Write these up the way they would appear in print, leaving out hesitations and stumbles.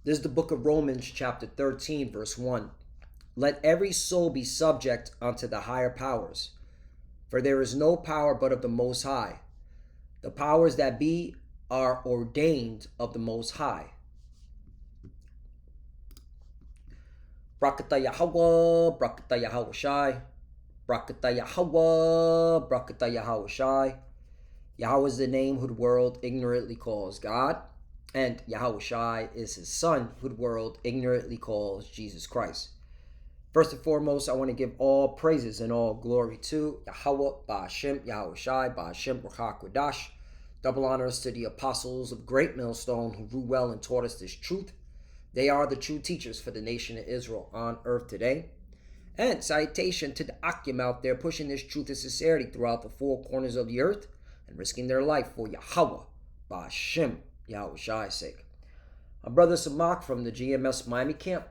This is the book of Romans, chapter 13, verse 1. Let every soul be subject unto the higher powers, for there is no power but of the Most High. The powers that be are ordained of the Most High. Brakata Yahawah, Brakata Yahawashi, Brakata Yahawah, Brakata Yahawashi. Yahawah is the name who the world ignorantly calls God, and Yahawashi is his son who the world ignorantly calls Jesus Christ. First and foremost, I want to give all praises and all glory to Yahawah, Bahasham, Yahawashi, Bahasham, Ruach. Double honors to the apostles of Great Millstone who grew well and taught us this truth. They are the true teachers for the nation of Israel on earth today. And salutation to the Akim out there pushing this truth and sincerity throughout the four corners of the earth and risking their life for Yahawah, Bahasham, Yahawashi's sake. My brother Samak from the GMS Miami camp.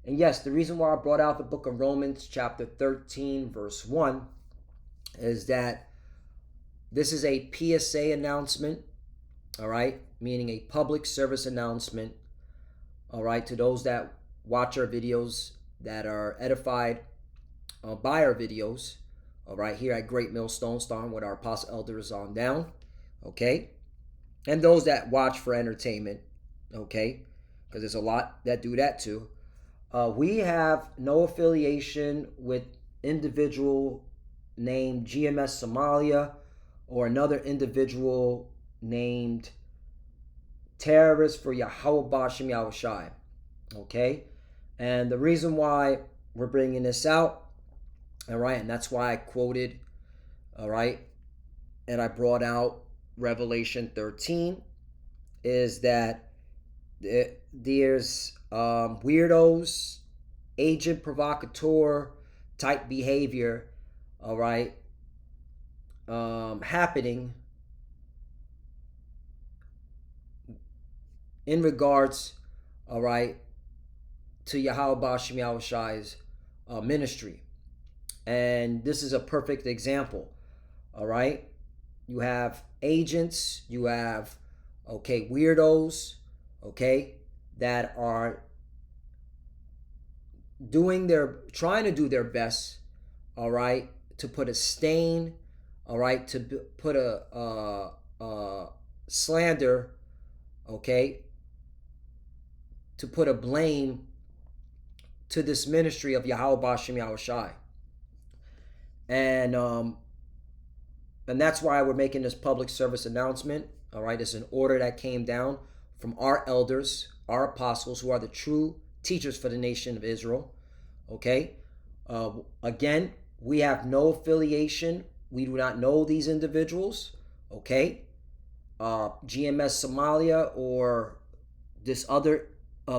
And yes, the reason why I brought out the book of Romans chapter 13 verse 1 is that this is a P.S.A announcement, all right, meaning a public service announcement, all right, to those that watch our videos, that are edified by our videos, all right, here at Great Millstone, starting with our apostle elders on down, okay, and those that watch for entertainment, okay, because there's a lot that do that too. We have no affiliation with individual named GMS Somalia or another individual named Terrorist for Yahawah, Bahasham, Yahawashi. Okay? And the reason why we're bringing this out, all right, and that's why I quoted, all right, and I brought out Revelation 13, is that there's weirdos, agent provocateur type behavior, all right, happening in regards, all right, to Yahawah, Bahasham, Yahawashi's ministry. And this is a perfect example, all right? You have agents, you have, okay, weirdos, okay, that are trying to do their best, all right, to put a stain, all right, to put a slander, okay, to put a blame to this ministry of Yahawah, Bahasham, Yahawashi. And that's why we're making this public service announcement, all right? It's an order that came down from our elders, our apostles, who are the true teachers for the nation of Israel, okay? Again, we have no affiliation. We do not know these individuals, okay? GMS Somalia or this other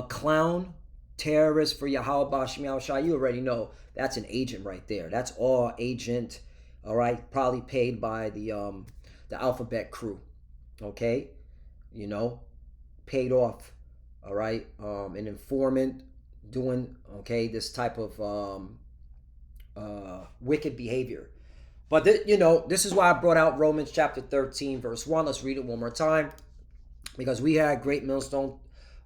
clown terrorist for Yahawah, Bahasham, Yahawashi, you already know that's an agent right there. That's all agent, all right, probably paid by the alphabet crew, okay? You know, paid off, all right? An informant doing, okay, this type of wicked behavior. But, this is why I brought out Romans chapter 13, verse 1. Let's read it one more time. Because we had Great Millstone,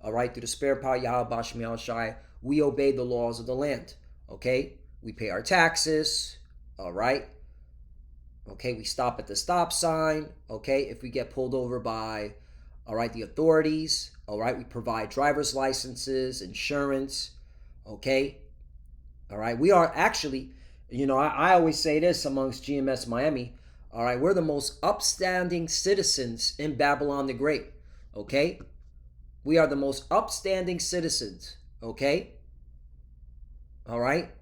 all right, through the spirit power, Yahawah, Bahasham, Yahawashi, we obey the laws of the land, okay? We pay our taxes, all right? Okay, we stop at the stop sign, okay? If we get pulled over by, all right, the authorities, all right? We provide driver's licenses, insurance, okay? All right, we are actually, I always say this amongst GMS Miami, all right? We're the most upstanding citizens in Babylon the Great, okay? We are the most upstanding citizens, okay? All right?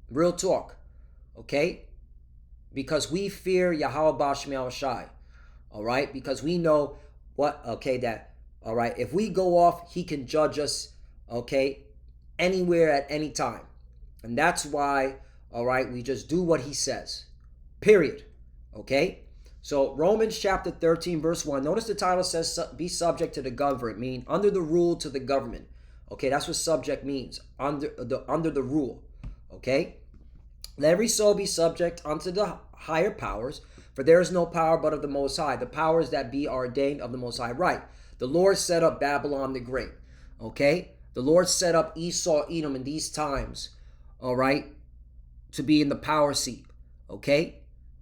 Real talk, okay? Because we fear Yahawah, Bahasham, Yahawashi, all right? Because we know that, all right, if we go off, he can judge us, okay, anywhere at any time. And that's why, all right, we just do what he says, period, okay? So Romans chapter 13, verse 1. Notice the title says, be subject to the government, meaning under the rule to the government. Okay, that's what subject means, under the rule. Okay? Let every soul be subject unto the higher powers, for there is no power but of the Most High. The powers that be are ordained of the Most High. Right. The Lord set up Babylon the Great. Okay? The Lord set up Esau, Edom in these times, all right, to be in the power seat. Okay?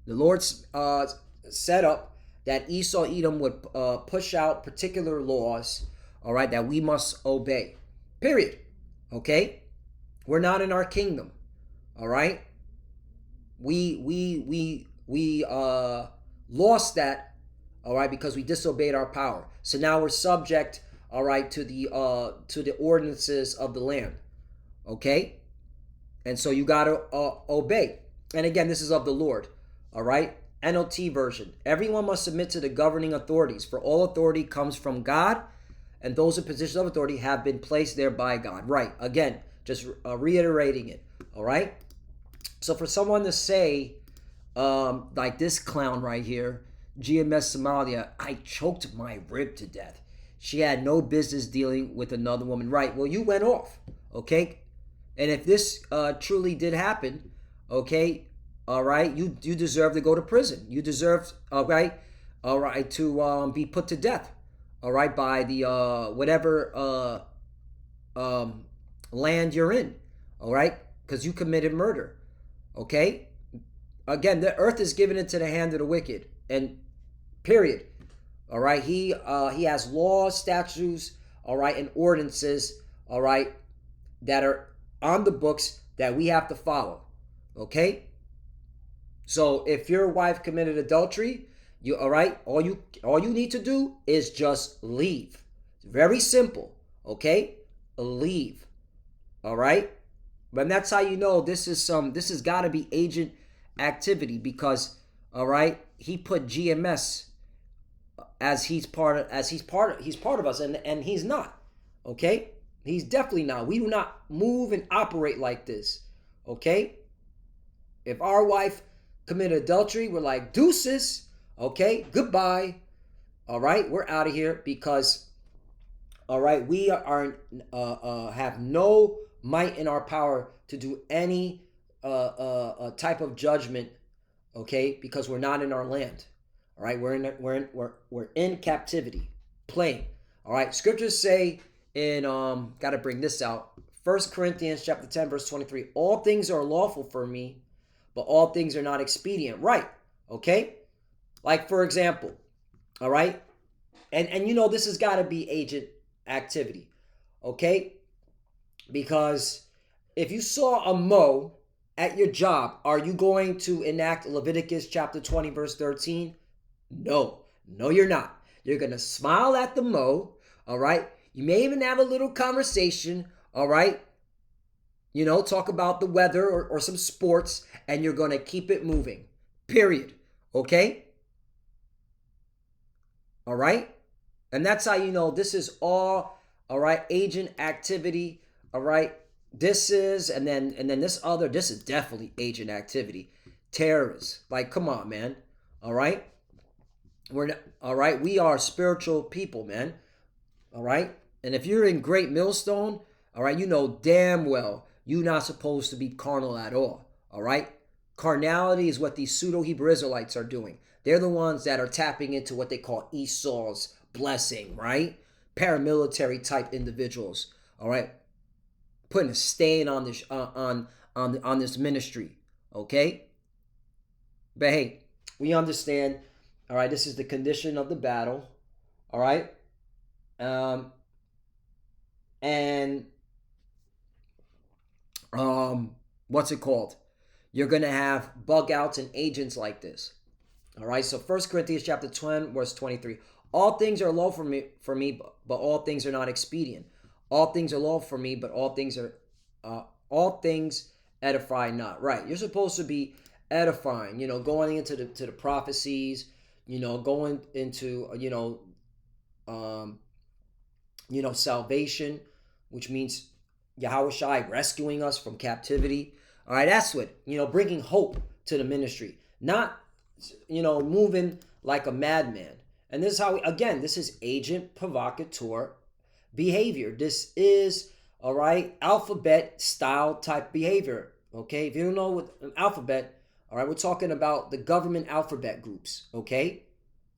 The Lord set up that Esau, Edom would push out particular laws, all right, that we must obey. Period. Okay? We're not in our kingdom. All right? We lost that, all right, because we disobeyed our power. So now we're subject, all right, to the ordinances of the land. Okay? And so you got to obey. And again, this is of the Lord. All right? NLT version. Everyone must submit to the governing authorities, for all authority comes from God, and those in positions of authority have been placed there by God. Right. Again, just reiterating it. All right? So for someone to say, like this clown right here, GMS Somalia, I choked my rib to death. She had no business dealing with another woman. Right. Well, you went off. Okay? And if this truly did happen, okay, all right, you deserve to go to prison. You deserve, all right, to be put to death, all right, by the whatever land you're in, all right, because you committed murder, okay. Again, the earth is given into the hand of the wicked, and period. All right, he has laws, statutes, all right, and ordinances, all right, that are on the books that we have to follow. Okay? So if your wife committed adultery, you all right, all you need to do is just leave. It's very simple. Okay? Leave. All right? But that's how you know this has got to be agent activity, because all right, he put GMS as he's part of us, and he's not. Okay? He's definitely not. We do not move and operate like this. Okay? If our wife committed adultery, we're like, deuces. Okay? Goodbye. All right? We're out of here, because, all right, we are have no might in our power to do any type of judgment. Okay? Because we're not in our land. All right? We're in captivity. Plain. All right? Scriptures say in got to bring this out, 1 Corinthians chapter 10 verse 23, all things are lawful for me, but all things are not expedient. Right? Okay? Like, for example, all right, and you know this has got to be agent activity. Okay? Because if you saw a Mo at your job, are you going to enact Leviticus chapter 20 verse 13? No, you're not. You're going to smile at the Mo. All right? You may even have a little conversation, all right? You know, talk about the weather or some sports, and you're going to keep it moving. Period. Okay? All right? And that's how you know this is all right, agent activity, all right? This is, and then this is definitely agent activity. Terrorists. Like, come on, man. All right? We're not, all right? We are spiritual people, man. All right? And if you're in Great Millstone, all right, you know damn well you're not supposed to be carnal at all. All right? Carnality is what these pseudo-Hebrew Israelites are doing. They're the ones that are tapping into what they call Esau's blessing, right? Paramilitary type individuals, all right? Putting a stain on this on this ministry, okay? But hey, we understand, all right, this is the condition of the battle, all right? And what's it called? You're going to have bug outs and agents like this. All right, so 1 Corinthians chapter 10, verse 23. All things are lawful for me, but all things are not expedient. All things are lawful for me, but all things edify not. Right, you're supposed to be edifying, you know, going into the prophecies, you know, going into, salvation, which means Yahawashi rescuing us from captivity. All right, that's what, bringing hope to the ministry, not, moving like a madman. And this is how, again, this is agent provocateur behavior. This is, all right, alphabet style type behavior. Okay, if you don't know what an alphabet, all right, we're talking about the government alphabet groups, okay,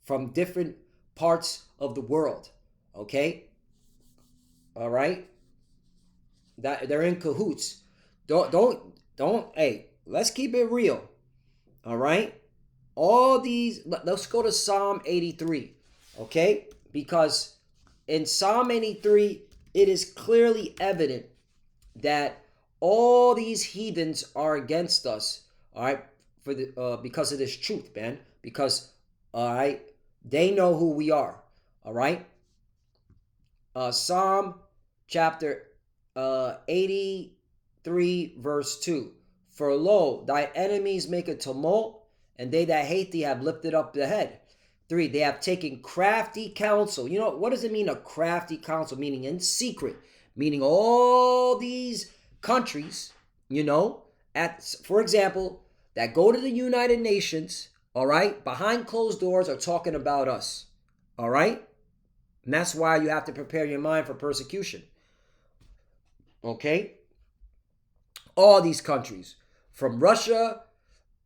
from different parts of the world, okay. All right, that they're in cahoots. Don't. Hey, let's keep it real. All right, all these. Let's go to Psalm 83. Okay, because in Psalm 83, it is clearly evident that all these heathens are against us. All right, for the because of this truth, man. Because all right, they know who we are. All right. Psalm chapter 83, verse 2. For lo, thy enemies make a tumult, and they that hate thee have lifted up the head. 3. They have taken crafty counsel. You know, what does it mean, a crafty counsel? Meaning in secret. Meaning all these countries, you know, for example, that go to the United Nations, all right, behind closed doors are talking about us, all right? And that's why you have to prepare your mind for persecution. Okay? All these countries, from Russia,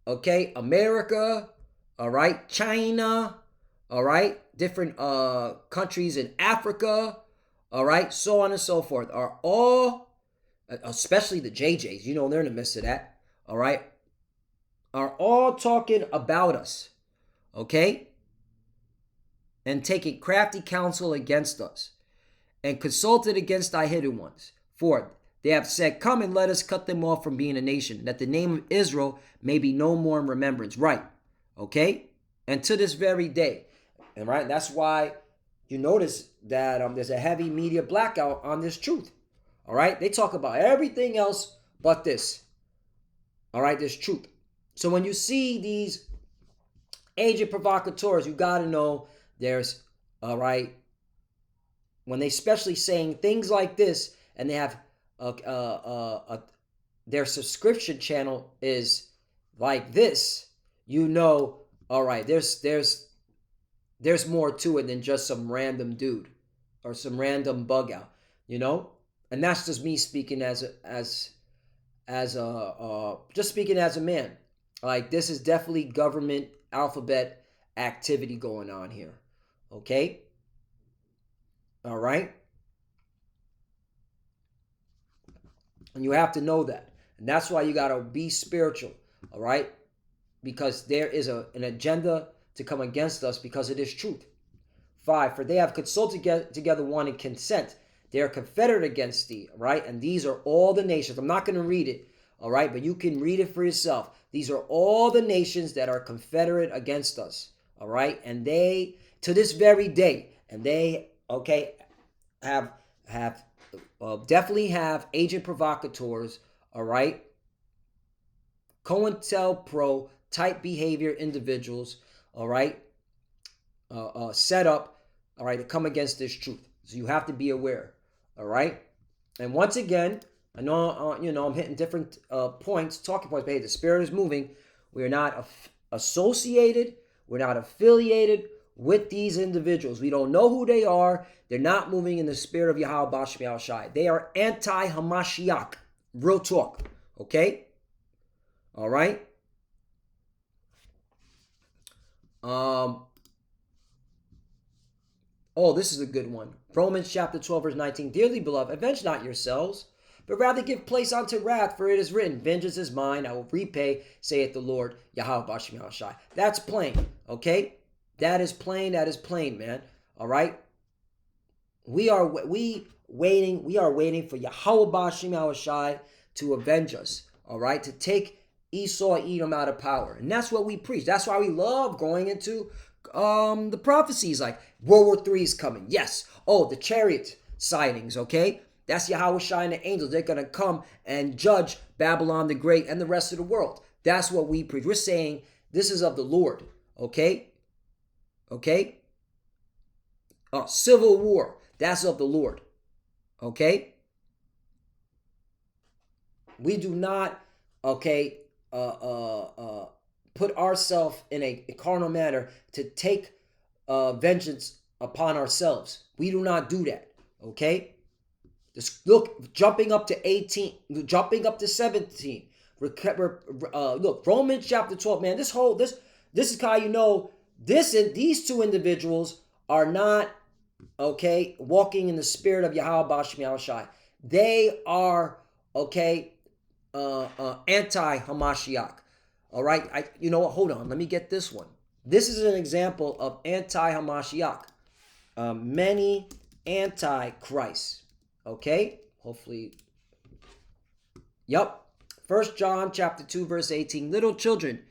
okay, America, all right, China, all right, different countries in Africa, all right, so on and so forth, are all, especially the JJs, you know, they're in the midst of that, all right, are all talking about us, okay, and taking crafty counsel against us, and consulted against thy hidden ones. 4. They have said, come and let us cut them off from being a nation, that the name of Israel may be no more in remembrance. Right. Okay? And to this very day. And right, that's why you notice that there's a heavy media blackout on this truth. All right? They talk about everything else but this. All right? This truth. So when you see these agent provocateurs, you got to know there's, all right, when they especially saying things like this, and they have their subscription channel is like this, you know, all right, there's more to it than just some random dude or some random bug out, you know. And that's just me speaking as just speaking as a man. Like, this is definitely government alphabet activity going on here. Okay. All right. And you have to know that. And that's why you got to be spiritual. All right. Because there is an agenda to come against us because it is truth. 5. For they have consulted together one in consent. They are confederate against thee. All right. And these are all the nations. I'm not going to read it. All right. But you can read it for yourself. These are all the nations that are confederate against us. All right. And they, to this very day, and they, okay, have definitely have agent provocateurs, all right, COINTELPRO type behavior individuals, all right, set up, all right, to come against this truth. So you have to be aware, all right. And once again, I know, I'm hitting different points, talking points, but hey, the spirit is moving. We are not associated. We're not affiliated with these individuals. We don't know who they are. They're not moving in the spirit of Yahawah, Bahasham, Yahawashi. They are anti-Hamashiach. Real talk. Okay? All right? This is a good one. Romans chapter 12, verse 19. Dearly beloved, avenge not yourselves, but rather give place unto wrath, for it is written, vengeance is mine, I will repay, saith the Lord, Yahawah, Bahasham, Yahawashi. That's plain. Okay? That is plain, man. All right? We are waiting for Yahawah, Bahasham, Yahawashi to avenge us. All right? To take Esau, Edom out of power. And that's what we preach. That's why we love going into the prophecies like World War III is coming. Yes. Oh, the chariot sightings, okay? That's Yahawashi and the angels. They're going to come and judge Babylon the Great and the rest of the world. That's what we preach. We're saying this is of the Lord, okay? Okay? Civil war, that's of the Lord, okay? We do not, okay, put ourselves in a carnal manner to take vengeance upon ourselves. We do not do that, okay? Just look, jumping up to 18, jumping up to 17. Look, Romans chapter 12, man, this is how you know these two individuals are not okay, walking in the spirit of Yahawah Bahasham Yahawashi. They are, okay, anti-Hamashiach. All right, you know what? Hold on, let me get this one. This is an example of anti-Hamashiach. Many anti-Christ. Okay, hopefully. Yep. 1 John chapter 2, verse 18. Little children,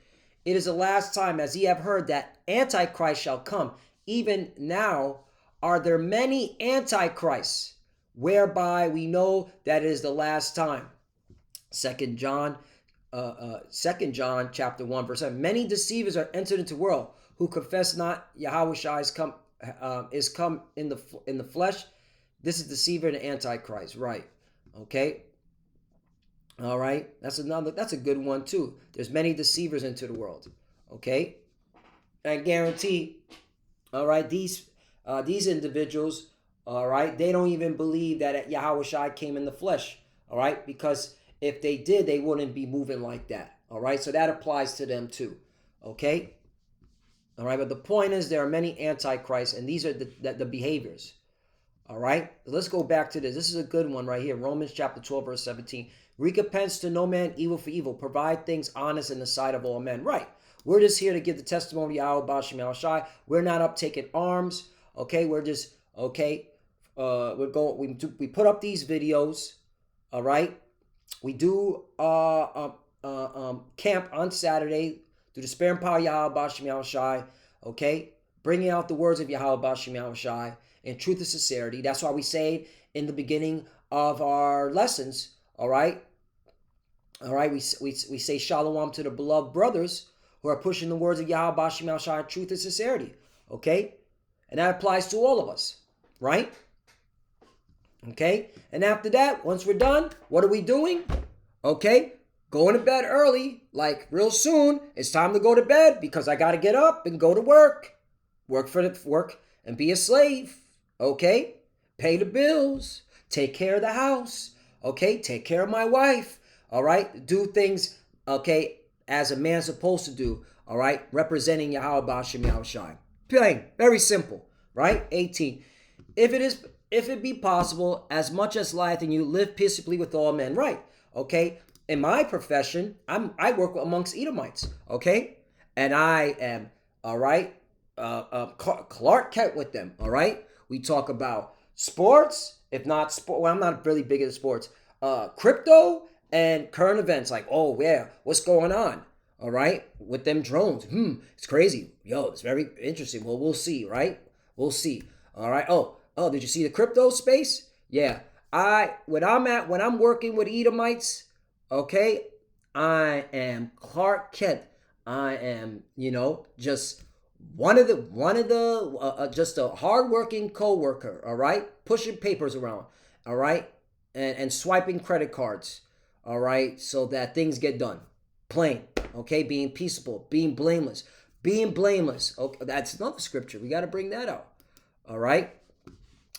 it is the last time, as ye have heard, that Antichrist shall come. Even now are there many antichrists, whereby we know that it is the last time. 2 John chapter 1, verse 7. Many deceivers are entered into the world, who confess not Yahawashi is come in the flesh. This is deceiver and antichrist, right? Okay. All right, that's a good one too. There's many deceivers into the world. Okay, I guarantee. All right, these individuals. All right, they don't even believe that Yahawashi came in the flesh. All right, because if they did, they wouldn't be moving like that. All right, so that applies to them too. Okay. All right, but the point is there are many antichrists, and these are the behaviors. All right, let's go back to this. This is a good one right here. Romans chapter 12, verse 17. Recompense to no man evil for evil. Provide things honest in the sight of all men. Right. We're just here to give the testimony of Yahawah Bahasham Yahawashi. We're not up taking arms. Okay, we're just, okay. We put up these videos. All right. We do camp on Saturday through the Spirit and Power of Yahawah Bahasham Yahawashi. Okay, bringing out the words of Yahawah Bahasham Yahawashi in truth and sincerity. That's why we say in the beginning of our lessons, all right, we say shalom to the beloved brothers who are pushing the words of Yahawah Bahasham Yahawashi in truth and sincerity, okay? And that applies to all of us, right? Okay, and after that, once we're done, what are we doing? Okay, going to bed early, like real soon. It's time to go to bed because I got to get up and go to work and be a slave. Okay, pay the bills, take care of the house, okay, take care of my wife, all right, do things, okay, as a man's supposed to do, all right, representing Yahawah Bahasham Yahawashi. Plain, very simple, right? 18. If it be possible, as much as lieth in you, live peaceably with all men, right? Okay, in my profession, I work amongst Edomites, okay, and I am, all right, Clark Kent with them, all right. We talk about sports, if not sport. Well, I'm not really big into sports. Crypto and current events, like, oh yeah, what's going on? All right, with them drones. It's crazy. Yo, it's very interesting. Well, we'll see, right? We'll see. All right. Oh, did you see the crypto space? Yeah. When I'm working with Edomites, okay, I am Clark Kent. I am, just one of the just a hardworking co-worker, all right, pushing papers around, all right, and swiping credit cards, all right, so that things get done. Plain, okay, being peaceable, being blameless. Okay, that's another scripture. We got to bring that out, all right.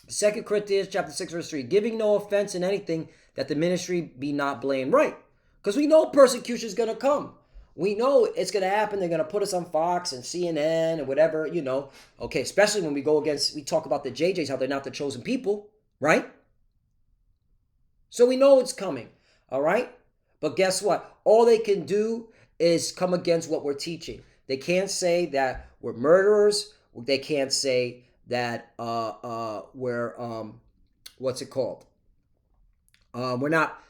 2 Corinthians chapter 6, verse 3, giving no offense in anything, that the ministry be not blamed. Right, because we know persecution is going to come. We know it's going to happen. They're going to put us on Fox and CNN and whatever, Okay, especially when we talk about the JJs, how they're not the chosen people, right? So we know it's coming, all right? But guess what? All they can do is come against what we're teaching. They can't say that we're murderers. They can't say that we're, what's it called? We're not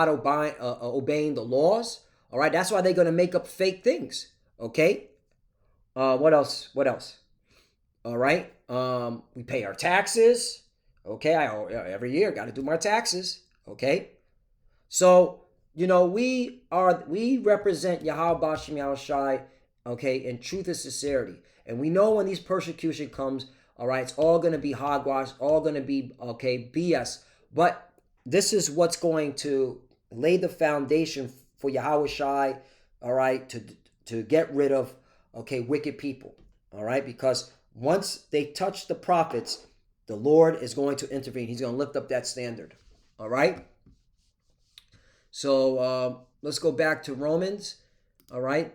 obeying the laws. All right, that's why they're going to make up fake things. Okay. What else? All right. We pay our taxes. Okay, every year got to do my taxes. Okay. So we represent Yahawah Bahasham Yahawashi. Okay, in truth and sincerity, and we know when these persecution comes. All right, it's all going to be hogwash, all going to be, okay, BS. But this is what's going to lay the foundation for Yahawashi, all right, to get rid of, okay, wicked people, all right, because once they touch the prophets, the Lord is going to intervene. He's going to lift up that standard, all right. So let's go back to Romans, all right.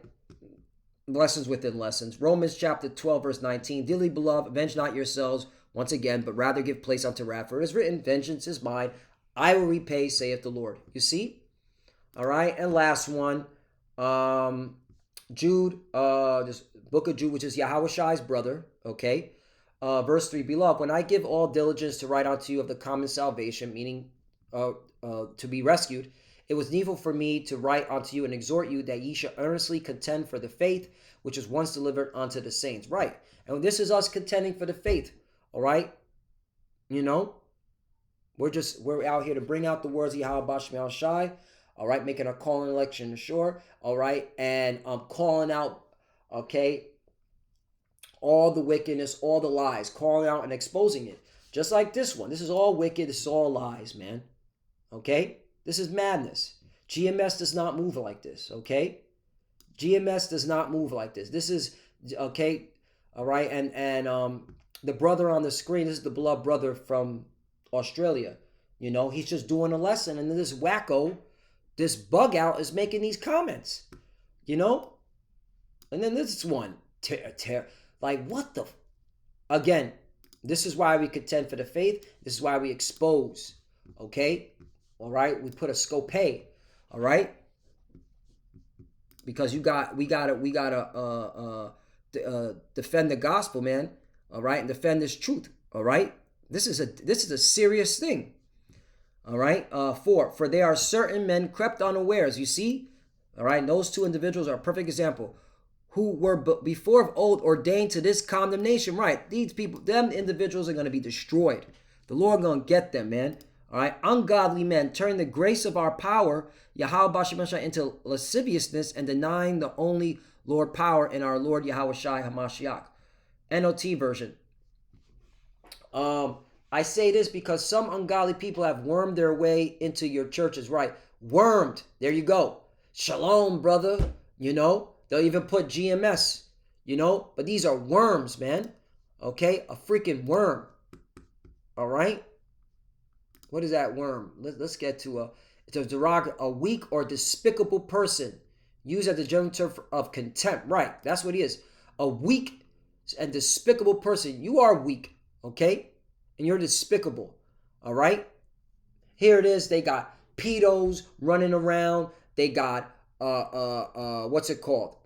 lessons within lessons. Romans chapter 12, verse 19. Dearly beloved, avenge not yourselves once again, but rather give place unto wrath. For it is written, vengeance is mine, I will repay, saith the Lord. You see? All right. And last one. Jude, this book of Jude, which is Yahawashi's brother. Okay. Verse 3. Beloved, when I give all diligence to write unto you of the common salvation, meaning to be rescued, it was needful for me to write unto you and exhort you that ye should earnestly contend for the faith which was once delivered unto the saints. Right. And this is us contending for the faith. All right. You know, we're out here to bring out the words of Yahawah Bahasham Shai. All right. Making our call and election sure. All right. And calling out, okay, all the wickedness, all the lies, calling out and exposing it. Just like this one. This is all wicked. This is all lies, man. Okay. This is madness. GMS does not move like this, okay? GMS does not move like this. This is, okay, all right? And the brother on the screen, this is the beloved brother from Australia. You know, he's just doing a lesson, and then this wacko, this bug out is making these comments, you know? And then this one, like, what the? Again, this is why we contend for the faith. This is why we expose, okay? All right, we put a scope, all right, because we gotta defend the gospel, man. All right, and defend this truth. All right, this is a serious thing. All right, for there are certain men crept unawares. You see, all right, and those two individuals are a perfect example, who were before of old ordained to this condemnation. Right, these people, them individuals are gonna be destroyed. The Lord gonna get them, man. All right, ungodly men turn the grace of our power, Yahawah Bahasham, into lasciviousness and denying the only Lord power in our Lord Yahawashi Hamashiach. NLT version. I say this because some ungodly people have wormed their way into your churches. Right, wormed. There you go. Shalom, brother. You know, they'll even put GMS. You know, but these are worms, man. Okay, a freaking worm. All right. What is that worm? Let's get to it's a weak or despicable person used as the general term of contempt. Right, that's what he is. A weak and despicable person. You are weak, okay? And you're despicable, all right? Here it is. They got pedos running around. They got, what's it called?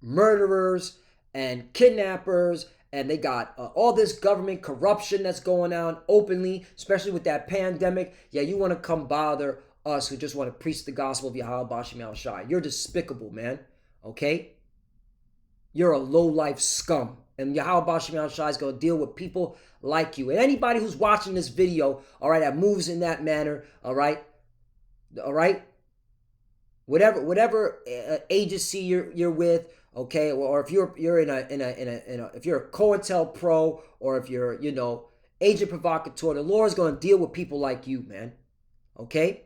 Murderers and kidnappers. And they got all this government corruption that's going on openly, especially with that pandemic. Yeah, you want to come bother us who just want to preach the gospel of Yahawah Bahasham Shai. You're despicable, man. Okay? You're a low-life scum. And Yahawah Bahasham Shai is going to deal with people like you. And anybody who's watching this video, all right, that moves in that manner, all right? All right? Whatever agency you're with, okay, or if you're if you're a COINTELPRO, or if you're, you know, agent provocateur, the Lord's going to deal with people like you, man. Okay?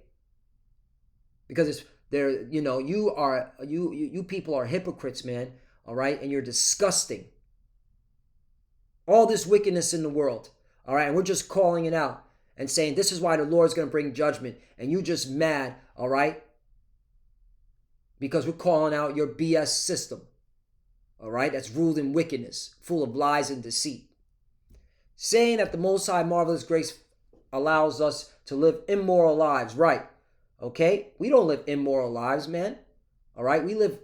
Because it's there, you know, you people are hypocrites, man. All right? And you're disgusting. All this wickedness in the world. All right? And we're just calling it out and saying this is why the Lord's going to bring judgment, and you just mad, all right? Because we're calling out your BS system. All right, that's ruled in wickedness, full of lies and deceit. Saying that the Most High marvelous grace allows us to live immoral lives, right? Okay, we don't live immoral lives, man. All right, we live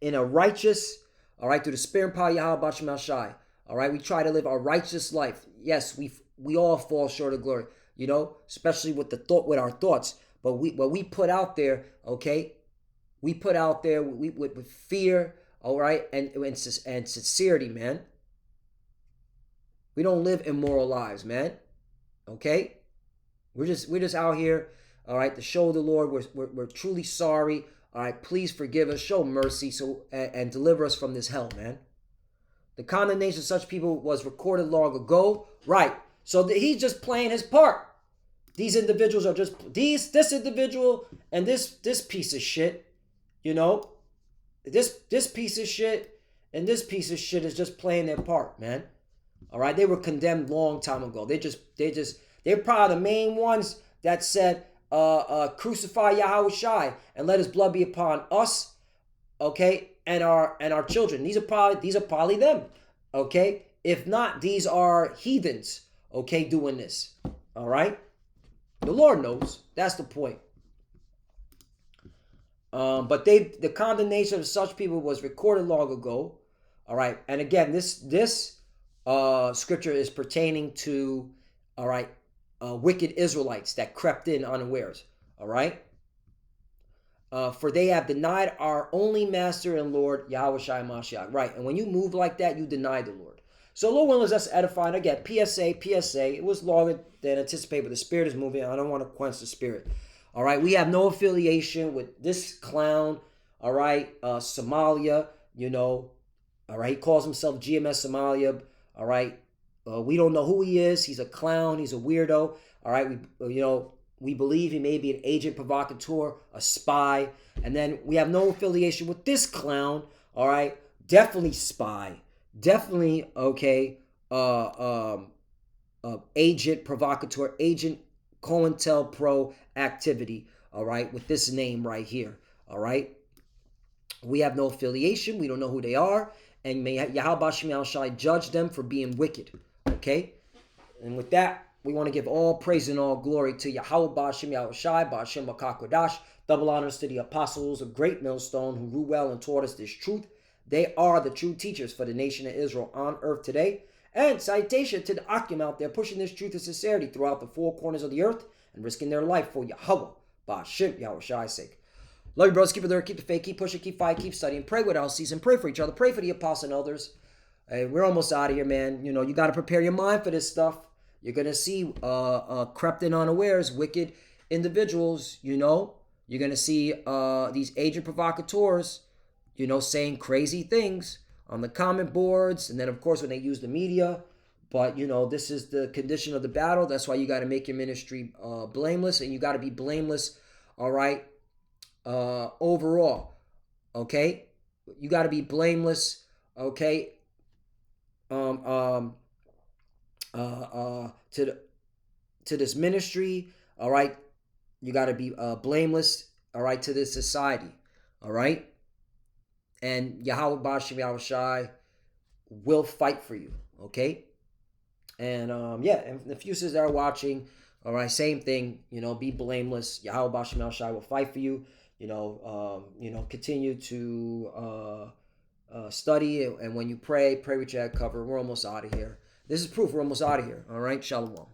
in a righteous, all right, through the spirit and power of Yahawah Bahasham Shai. All right, we try to live a righteous life. Yes, we all fall short of glory, you know, especially with our thoughts. But what we put out there, okay. We put out there with fear, all right, and sincerity, man. We don't live immoral lives, man. Okay, we're just out here, all right, to show the Lord we're truly sorry. All right, please forgive us, show mercy, and deliver us from this hell, man. The condemnation of such people was recorded long ago, right? So he's just playing his part. These individuals are just this individual and this piece of shit. You know, this piece of shit and this piece of shit is just playing their part, man. All right, they were condemned long time ago. They're probably the main ones that said, crucify Yahawashi and let his blood be upon us, okay, and our children. These are probably them, okay. If not, these are heathens, okay, doing this. All right, the Lord knows. That's the point. But the condemnation of such people was recorded long ago. All right, and again, this scripture is pertaining to, all right, wicked Israelites that crept in unawares. All right. For they have denied our only master and Lord, Yahawashi Mashiach. Right, and when you move like that, you deny the Lord. So Lord willing, let's edify. Again, P.S.A. It was longer than anticipated, but the Spirit is moving. I don't want to quench the Spirit. All right, we have no affiliation with this clown. All right, Somalia, All right, he calls himself GMS Somalia. All right, we don't know who he is. He's a clown. He's a weirdo. All right, we believe he may be an agent provocateur, a spy. And then we have no affiliation with this clown. All right, definitely spy. Definitely, okay, agent provocateur, agent COINTELPRO activity, all right, with this name right here, all right? We have no affiliation. We don't know who they are. And may Yahawashi judge them for being wicked, okay? And with that, we want to give all praise and all glory to Yahawah, Bahasham, Yahawashi, Bahasham, Makakodash. Double honors to the apostles of Great Millstone who rule well and taught us this truth. They are the true teachers for the nation of Israel on earth today. And citation to the Akim out there pushing this truth and sincerity throughout the four corners of the earth and risking their life for Yahawah, Bahasham, Yahawashi's sake. Love you, brothers. Keep it there. Keep the faith. Keep pushing. Keep fighting. Keep studying. Pray without ceasing. Pray for each other. Pray for the apostles and elders. Hey, we're almost out of here, man. You got to prepare your mind for this stuff. You're going to see crept in unawares, wicked individuals, You're going to see these agent provocateurs, saying crazy things on the comment boards. And then, of course, when they use the media. But, this is the condition of the battle. That's why you got to make your ministry blameless. And you got to be blameless, all right, overall, okay? You got to be blameless, okay, to this ministry, all right? You got to be blameless, all right, to this society, all right? And Yahawah, Bahasham, Yahawashi will fight for you, okay? And and the few sisters that are watching, all right, same thing, be blameless. Yahawah, Bahasham, Yahawashi will fight for you. Continue to study, and when you pray with your head covered. We're almost out of here. This is proof we're almost out of here. All right, shalom.